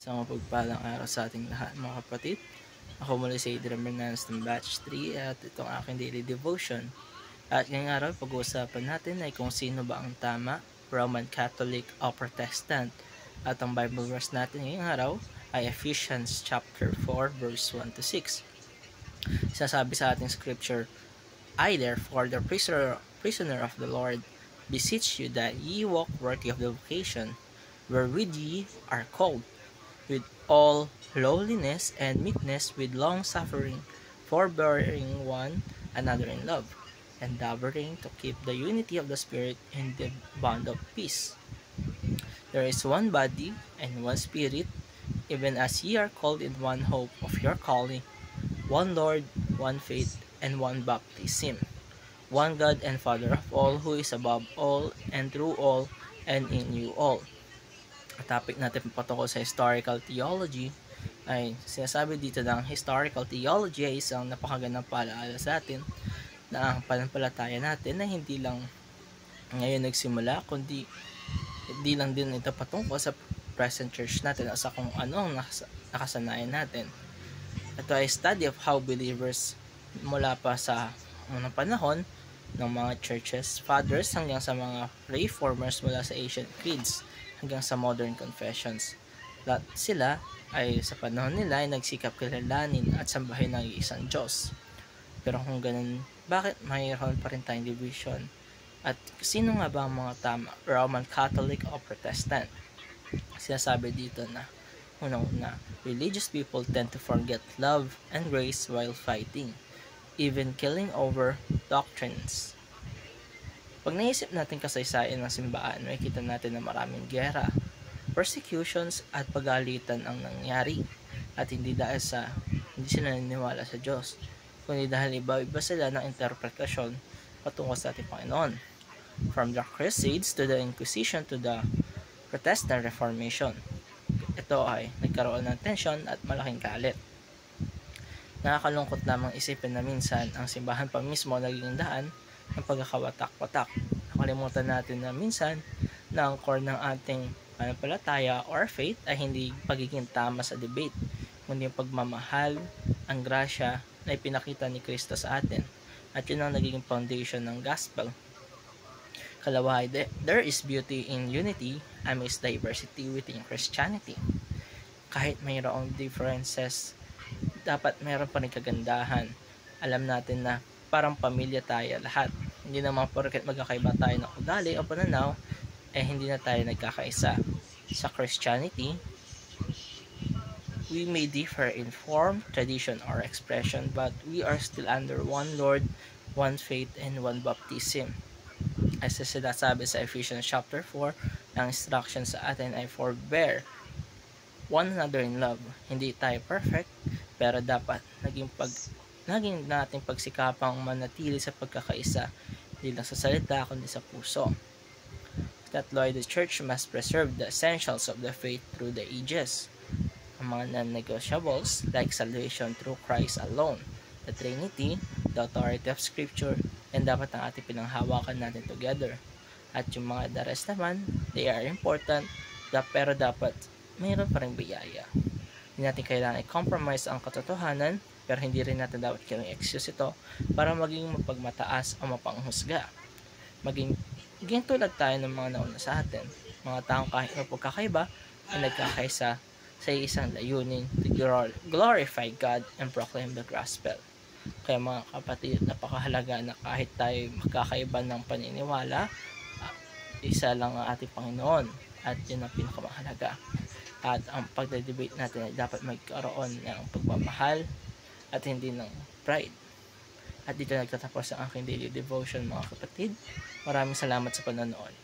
Sa mapagpalang araw sa ating lahat mga kapatid. Ako muli si Adrian Bernanos ng Batch 3 at itong aking daily devotion. At ngayong araw pag-uusapan natin ay kung sino ba ang tama, Roman Catholic o Protestant. At ang Bible verse natin ngayong araw ay Ephesians chapter 4 verse 1 to 6. Sinasabi sa ating scripture, I therefore the prisoner of the Lord beseech you that ye walk worthy of the vocation wherewith ye are called, with all lowliness and meekness, with long suffering, forbearing one another in love, endeavoring to keep the unity of the Spirit in the bond of peace. There is one body and one Spirit, even as ye are called in one hope of your calling, one Lord, one faith, and one baptism, one God and Father of all, who is above all, and through all, and in you all. Ang topic natin patungkol sa historical theology ay sinasabi dito ng historical theology ay isang napakagandang paalaala sa atin na ang pananampalataya natin na hindi lang ngayon nagsimula, kundi hindi lang din ito patungkol sa present church natin o sa kung ano ang nakasanayan natin. Ito ay study of how believers mula pa sa unang panahon ng mga churches fathers hanggang sa mga reformers mula sa ancient creeds hanggang sa modern confessions. Lahat sila ay sa panahon nila ay nagsikap kilalanin at sambahin ng isang Diyos. Pero kung ganun, bakit mayroon pa rin tayong division? At sino nga ba ang mga tama, Roman Catholic o Protestant? Sinasabi dito na unang-una, religious people tend to forget love and grace while fighting, even killing over doctrines. Pag naisip natin kasaysayan ng simbahan, makikita natin na maraming giyera, persecutions at pagalitan ang nangyari. At hindi dahil hindi sila naniniwala sa Diyos, kundi dahil iba-iba sila ng interpretasyon patungkol sa ating Panginoon. From the Crusades to the Inquisition to the Protestant Reformation, ito ay nagkaroon ng tensyon at malaking galit. Nakakalungkot lamang isipin na minsan ang simbahan pa mismo naging daan ng pagkakawatak-watak. Nakalimutan natin na minsan na ang core ng ating pananampalataya or faith ay hindi pagiging tama sa debate, kundi yung pagmamahal, ang grasya na ipinakita ni Kristo sa atin. At yun ang naging foundation ng gospel. Kalaway, there is beauty in unity amidst diversity within Christianity. Kahit mayroong differences, dapat mayroon pa rin kagandahan. Alam natin na parang pamilya tayo lahat. Hindi naman porket magkakaiba tayo ng ugali o pananaw, hindi na tayo nagkakaisa. Sa Christianity, we may differ in form, tradition, or expression, but we are still under one Lord, one faith, and one baptism. As sinasabi sa Ephesians chapter 4, ang instruction sa atin ay forbear one another in love. Hindi tayo perfect, pero dapat naging nating pagsikapang manatili sa pagkakaisa, hindi lang sa salita kundi sa puso. That Lord, the Church must preserve the essentials of the faith through the ages. Ang mga non-negotiables like salvation through Christ alone, the Trinity, the authority of Scripture, and dapat ang ating pinanghawakan natin together. At yung mga the rest naman, they are important, pero dapat mayroon pa rin biyaya. Hindi natin kailangan i-compromise ang katotohanan, pero hindi rin natin dapat kailangan excuse ito para maging mapagmataas o mapanghusga. Maging tulad tayo ng mga nauna sa atin, mga taong kahit mapagkakaiba ay nagkakaisa sa isang layunin to glorify God and proclaim the gospel. Kaya mga kapatid, napakahalaga na kahit tayo magkakaiba ng paniniwala, isa lang ang ating Panginoon at yun ang pinakamahalaga. At ang pagdedebate natin ay dapat magkaroon ng pagmamahal at hindi ng pride. At dito nagtatapos ang aking daily devotion mga kapatid. Maraming salamat sa panonood.